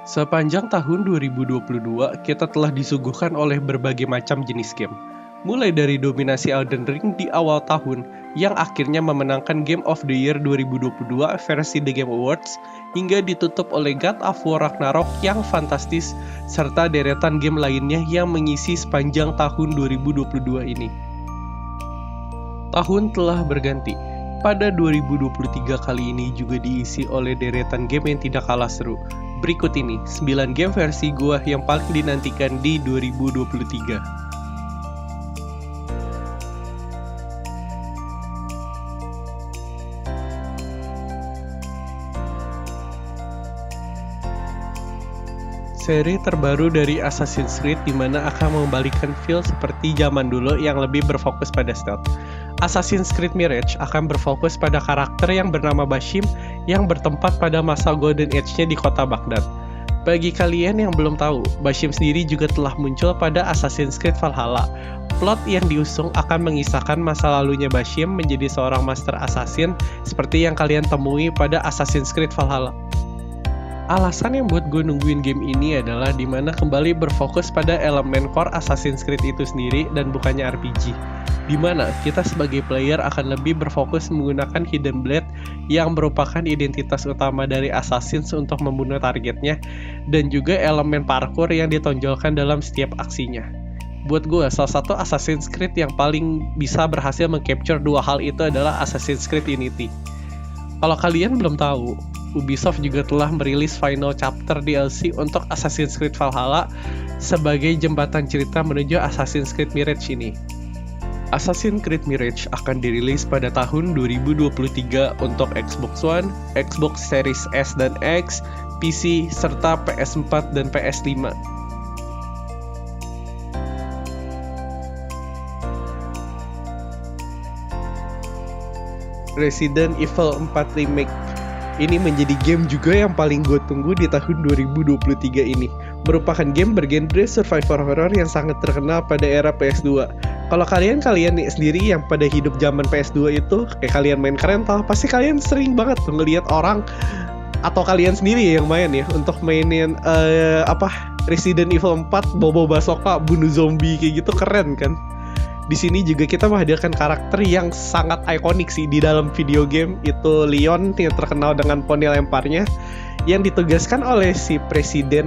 Sepanjang tahun 2022, kita telah disuguhkan oleh berbagai macam jenis game. Mulai dari dominasi Elden Ring di awal tahun, yang akhirnya memenangkan Game of the Year 2022 versi The Game Awards, hingga ditutup oleh God of War Ragnarok yang fantastis, serta deretan game lainnya yang mengisi sepanjang tahun 2022 ini. Tahun telah berganti. Pada 2023 kali ini juga diisi oleh deretan game yang tidak kalah seru. Berikut ini 9 game versi gua yang paling dinantikan di 2023. Seri terbaru dari Assassin's Creed dimana akan mengembalikan feel seperti zaman dulu yang lebih berfokus pada stealth. Assassin's Creed Mirage akan berfokus pada karakter yang bernama Bashim yang bertempat pada masa Golden Age-nya di kota Baghdad. Bagi kalian yang belum tahu, Bashim sendiri juga telah muncul pada Assassin's Creed Valhalla. Plot yang diusung akan mengisahkan masa lalunya Bashim menjadi seorang master assassin seperti yang kalian temui pada Assassin's Creed Valhalla. Alasan yang buat gue nungguin game ini adalah dimana kembali berfokus pada elemen core Assassin's Creed itu sendiri dan bukannya RPG. Dimana kita sebagai player akan lebih berfokus menggunakan Hidden Blade yang merupakan identitas utama dari Assassins untuk membunuh targetnya, dan juga elemen parkour yang ditonjolkan dalam setiap aksinya. Buat gue, salah satu Assassin's Creed yang paling bisa berhasil mengcapture dua hal itu adalah Assassin's Creed Unity. Kalau kalian belum tahu, Ubisoft juga telah merilis final chapter DLC untuk Assassin's Creed Valhalla sebagai jembatan cerita menuju Assassin's Creed Mirage ini. Assassin's Creed Mirage akan dirilis pada tahun 2023 untuk Xbox One, Xbox Series S dan X, PC, serta PS4 dan PS5. Resident Evil 4 Remake ini menjadi game juga yang paling gue tunggu di tahun 2023 ini. Merupakan game bergenre survivor horror yang sangat terkenal pada era PS2. Kalau kalian nih sendiri yang pada hidup zaman PS2 itu, kayak kalian main rental, pasti kalian sering banget tuh ngeliat orang atau kalian sendiri yang main ya untuk mainin Resident Evil 4 bawa bazooka bunuh zombie kayak gitu, keren kan? Di sini juga kita menghadirkan karakter yang sangat ikonik sih di dalam video game, itu Leon yang terkenal dengan poni lemparnya, yang ditugaskan oleh si presiden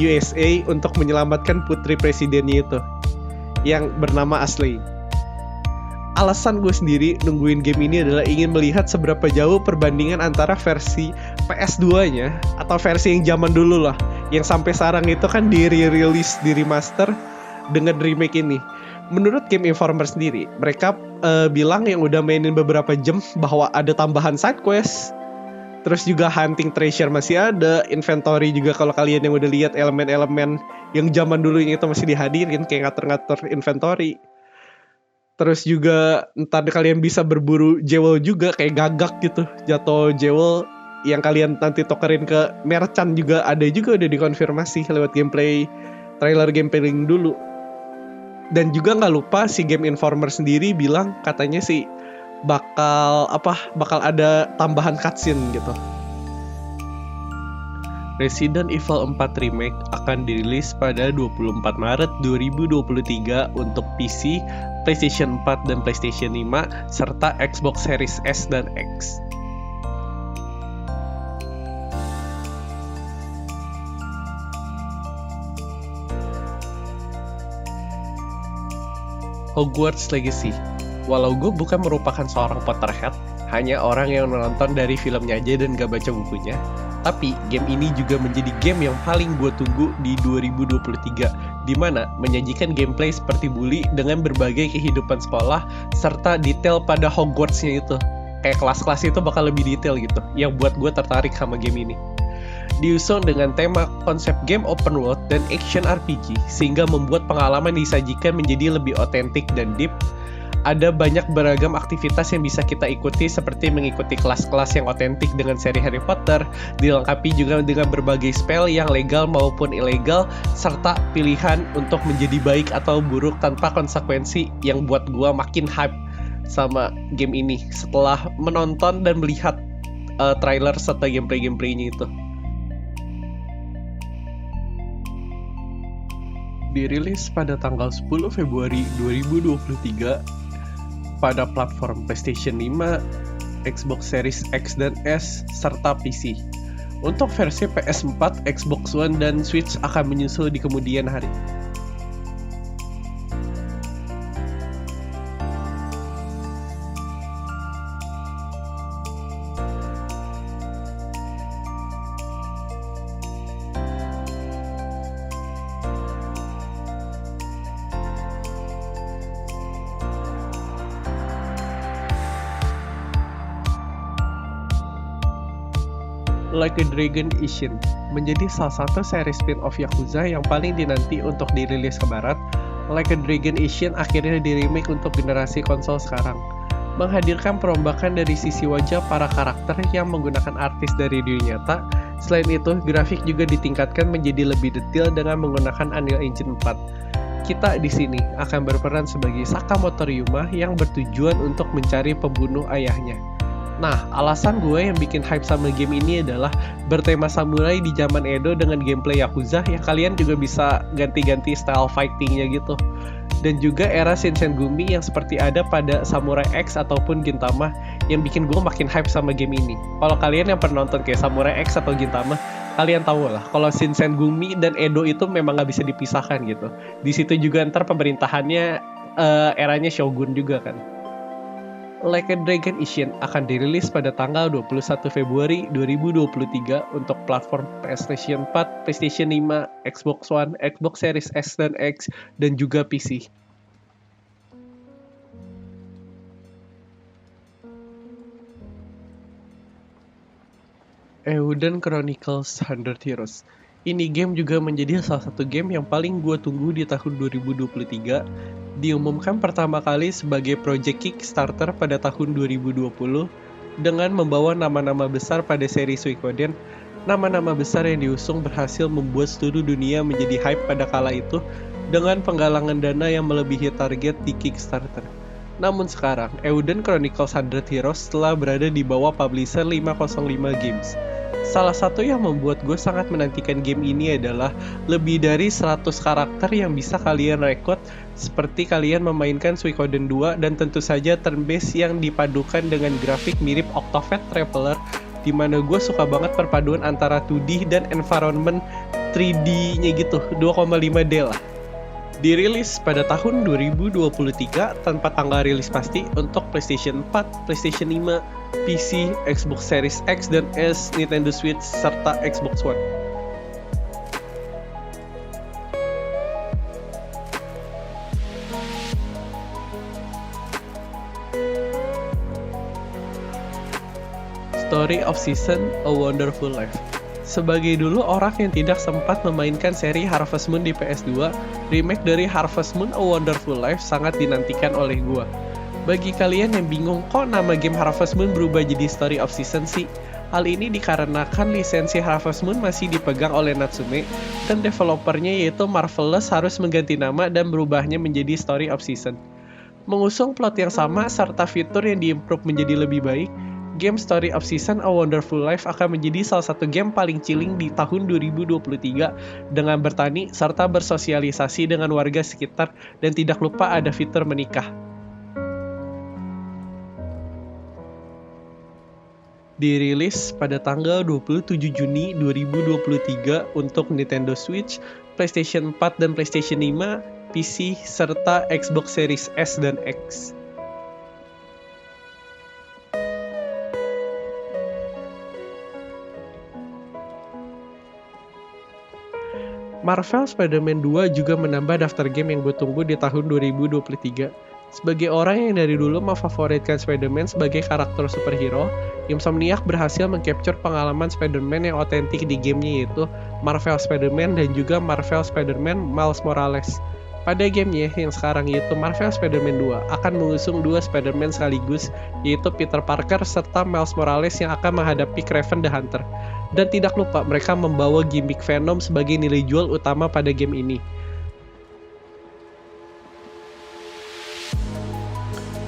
USA untuk menyelamatkan putri presidennya itu yang bernama Ashley. Alasan gue sendiri nungguin game ini adalah ingin melihat seberapa jauh perbandingan antara versi PS2-nya atau versi yang zaman dulu lah, yang sampai sekarang itu kan di-release, di-remaster dengan remake ini. Menurut Game Informer sendiri, mereka bilang yang udah mainin beberapa jam bahwa ada tambahan side quest, terus juga hunting treasure masih ada, inventory juga kalau kalian yang udah lihat elemen-elemen yang zaman dulu yang itu masih dihadirin kayak ngatur-ngatur inventory. Terus juga ntar kalian bisa berburu jewel juga kayak gagak gitu, jatuh jewel yang kalian nanti tukerin ke merchant juga ada juga, udah dikonfirmasi lewat gameplay trailer gameplay dulu. Dan juga nggak lupa si Game Informer sendiri bilang katanya sih bakal ada tambahan cutscene gitu. Resident Evil 4 Remake akan dirilis pada 24 Maret 2023 untuk PC, PlayStation 4 dan PlayStation 5 serta Xbox Series S dan X. Hogwarts Legacy. Walau gue bukan merupakan seorang Potterhead, hanya orang yang nonton dari filmnya aja dan gak baca bukunya, tapi game ini juga menjadi game yang paling gue tunggu di 2023, dimana menyajikan gameplay seperti bully dengan berbagai kehidupan sekolah serta detail pada Hogwarts-nya itu. Kayak kelas-kelas itu bakal lebih detail gitu, yang buat gue tertarik sama game ini. Diusung dengan tema konsep game open world dan action RPG, sehingga membuat pengalaman disajikan menjadi lebih otentik dan deep. Ada banyak beragam aktivitas yang bisa kita ikuti, seperti mengikuti kelas-kelas yang otentik dengan seri Harry Potter, dilengkapi juga dengan berbagai spell yang legal maupun ilegal, serta pilihan untuk menjadi baik atau buruk tanpa konsekuensi, yang buat gua makin hype sama game ini setelah menonton dan melihat trailer serta gameplay-gameplaynya itu. Dirilis pada tanggal 10 Februari 2023 pada platform PlayStation 5, Xbox Series X dan S, serta PC. Untuk versi PS4, Xbox One, dan Switch akan menyusul di kemudian hari. Like a Dragon Ishin menjadi salah satu seri spin-off Yakuza yang paling dinanti untuk dirilis ke barat. Like a Dragon Ishin akhirnya di-remake untuk generasi konsol sekarang, menghadirkan perombakan dari sisi wajah para karakter yang menggunakan artis dari dunia nyata. Selain itu, grafik juga ditingkatkan menjadi lebih detail dengan menggunakan Unreal Engine 4. Kita di sini akan berperan sebagai Sakamoto Ryuma yang bertujuan untuk mencari pembunuh ayahnya. Nah, alasan gue yang bikin hype sama game ini adalah bertema samurai di zaman Edo dengan gameplay Yakuza yang kalian juga bisa ganti-ganti style fightingnya gitu. Dan juga era Shinsengumi yang seperti ada pada Samurai X ataupun Gintama yang bikin gue makin hype sama game ini. Kalau kalian yang pernah nonton kayak Samurai X atau Gintama, kalian tahu lah kalau Shinsengumi dan Edo itu memang gak bisa dipisahkan gitu. Di situ juga ntar pemerintahannya eranya Shogun juga kan. Like a Dragon Ishin akan dirilis pada tanggal 21 Februari 2023 untuk platform PlayStation 4, PlayStation 5, Xbox One, Xbox Series S dan X, dan juga PC. Eiyuden Chronicles 100 Heroes. Ini game juga menjadi salah satu game yang paling gue tunggu di tahun 2023. Diumumkan pertama kali sebagai project Kickstarter pada tahun 2020 dengan membawa nama-nama besar pada seri Suikoden. Nama-nama besar yang diusung berhasil membuat seluruh dunia menjadi hype pada kala itu dengan penggalangan dana yang melebihi target di Kickstarter. Namun sekarang, Eiyuden Chronicles 100 Heroes telah berada di bawah publisher 505 Games. Salah satu yang membuat gue sangat menantikan game ini adalah lebih dari 100 karakter yang bisa kalian rekrut, seperti kalian memainkan Suikoden 2 dan tentu saja turn-based yang dipadukan dengan grafik mirip Octopath Traveler, dimana gue suka banget perpaduan antara 2D dan environment 3D-nya gitu, 2,5D lah. Dirilis pada tahun 2023 tanpa tanggal rilis pasti untuk PlayStation 4, PlayStation 5, PC, Xbox Series X dan S, Nintendo Switch, serta Xbox One. Story of Season: A Wonderful Life. Sebagai dulu orang yang tidak sempat memainkan seri Harvest Moon di PS2, remake dari Harvest Moon: A Wonderful Life sangat dinantikan oleh gua. Bagi kalian yang bingung kok nama game Harvest Moon berubah jadi Story of Season sih, hal ini dikarenakan lisensi Harvest Moon masih dipegang oleh Natsume dan developernya yaitu Marvelous harus mengganti nama dan berubahnya menjadi Story of Season. Mengusung plot yang sama serta fitur yang diimprove menjadi lebih baik, game Story of Season: A Wonderful Life akan menjadi salah satu game paling chilling di tahun 2023 dengan bertani serta bersosialisasi dengan warga sekitar, dan tidak lupa ada fitur menikah. Dirilis pada tanggal 27 Juni 2023 untuk Nintendo Switch, PlayStation 4 dan PlayStation 5, PC, serta Xbox Series S dan X. Marvel Spider-Man 2 juga menambah daftar game yang gue tunggu di tahun 2023. Sebagai orang yang dari dulu memfavoritkan Spider-Man sebagai karakter superhero, Insomniac berhasil mengcapture pengalaman Spider-Man yang otentik di gamenya, yaitu Marvel Spider-Man dan juga Marvel Spider-Man Miles Morales. Pada gamenya yang sekarang yaitu Marvel Spider-Man 2 akan mengusung dua Spider-Man sekaligus, yaitu Peter Parker serta Miles Morales yang akan menghadapi Kraven the Hunter. Dan tidak lupa mereka membawa gimmick Venom sebagai nilai jual utama pada game ini.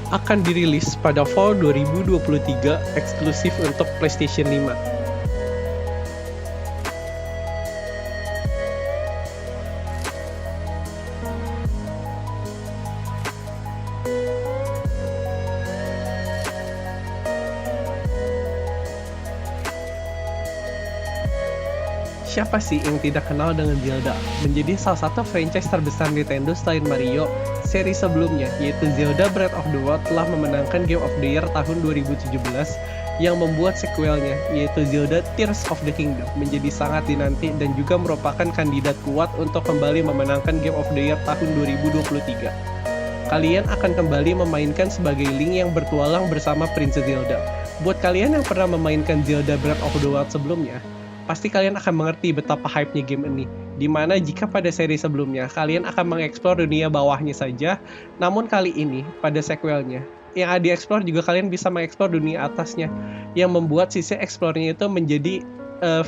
Akan dirilis pada fall 2023 eksklusif untuk PlayStation 5. Siapa sih yang tidak kenal dengan Zelda? Menjadi salah satu franchise terbesar Nintendo selain Mario, seri sebelumnya, yaitu Zelda Breath of the Wild telah memenangkan Game of the Year tahun 2017 yang membuat sequelnya, yaitu Zelda Tears of the Kingdom, menjadi sangat dinanti dan juga merupakan kandidat kuat untuk kembali memenangkan Game of the Year tahun 2023. Kalian akan kembali memainkan sebagai Link yang bertualang bersama Princess Zelda. Buat kalian yang pernah memainkan Zelda Breath of the Wild sebelumnya, pasti kalian akan mengerti betapa hype-nya game ini. Dimana jika pada seri sebelumnya, kalian akan mengeksplor dunia bawahnya saja, namun kali ini, pada sequelnya, yang ada dieksplor juga kalian bisa mengeksplor dunia atasnya, yang membuat sisi eksplornya itu menjadi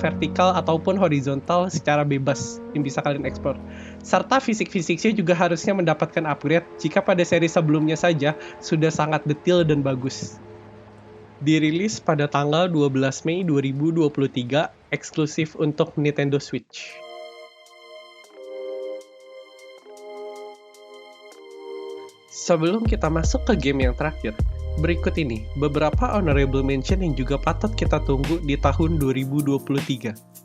vertikal ataupun horizontal secara bebas yang bisa kalian eksplor. Serta fisik-fisiknya juga harusnya mendapatkan upgrade jika pada seri sebelumnya saja sudah sangat detail dan bagus. Dirilis pada tanggal 12 Mei 2023, eksklusif untuk Nintendo Switch. Sebelum kita masuk ke game yang terakhir, berikut ini beberapa honorable mention yang juga patut kita tunggu di tahun 2023.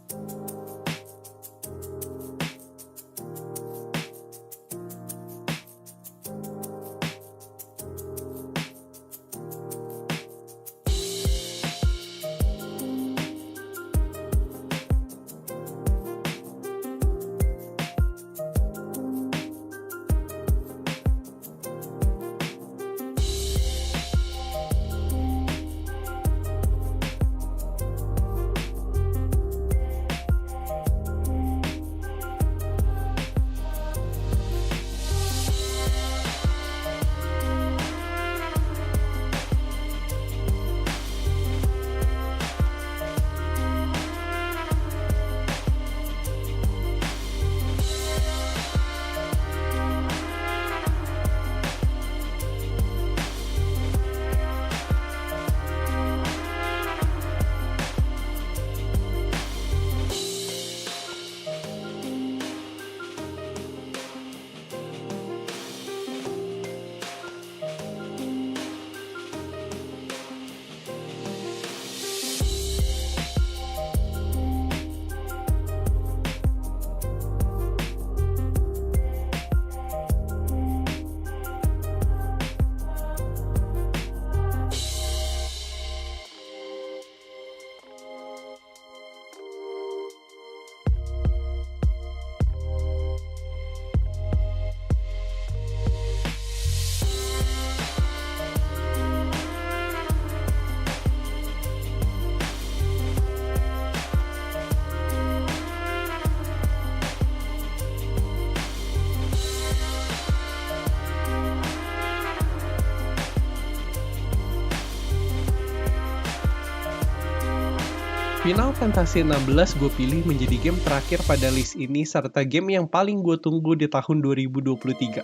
Final Fantasy 16 gue pilih menjadi game terakhir pada list ini serta game yang paling gue tunggu di tahun 2023.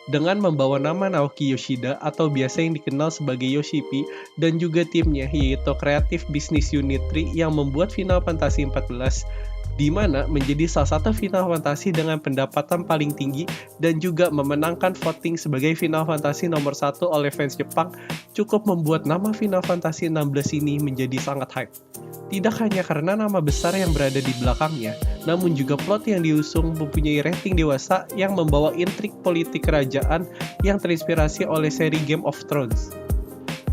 Dengan membawa nama Naoki Yoshida atau biasa yang dikenal sebagai Yoshi-P dan juga timnya yaitu Creative Business Unit 3 yang membuat Final Fantasy 14 di mana menjadi salah satu Final Fantasy dengan pendapatan paling tinggi dan juga memenangkan voting sebagai Final Fantasy nomor 1 oleh fans Jepang cukup membuat nama Final Fantasy 16 ini menjadi sangat hype. Tidak hanya karena nama besar yang berada di belakangnya, namun juga plot yang diusung mempunyai rating dewasa yang membawa intrik politik kerajaan yang terinspirasi oleh seri Game of Thrones.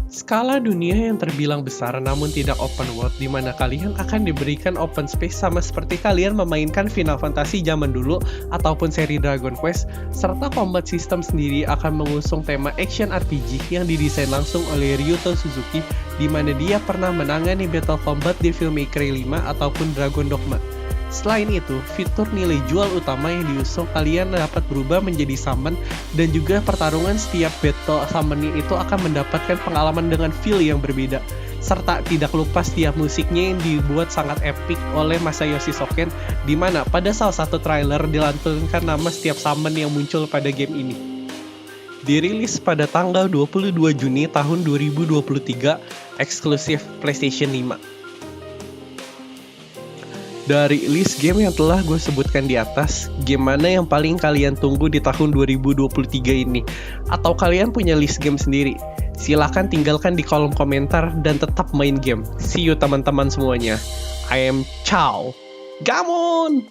Skala dunia yang terbilang besar namun tidak open world di mana kalian akan diberikan open space sama seperti kalian memainkan Final Fantasy zaman dulu ataupun seri Dragon Quest, serta combat system sendiri akan mengusung tema action RPG yang didesain langsung oleh Ryuto Suzuki di mana dia pernah menangani battle combat di Devil May Cry 5 ataupun Dragon Dogma. Selain itu, fitur nilai jual utama yang diusung kalian dapat berubah menjadi summon dan juga pertarungan setiap battle summoning itu akan mendapatkan pengalaman dengan feel yang berbeda. Serta tidak lupa setiap musiknya yang dibuat sangat epic oleh Masayoshi Soken di mana pada salah satu trailer dilantunkan nama setiap summon yang muncul pada game ini. Dirilis pada tanggal 22 Juni tahun 2023, eksklusif PlayStation 5. Dari list game yang telah gue sebutkan di atas, game mana yang paling kalian tunggu di tahun 2023 ini? Atau kalian punya list game sendiri? Silahkan tinggalkan di kolom komentar dan tetap main game. See you teman-teman semuanya. I am Chow. Gamon!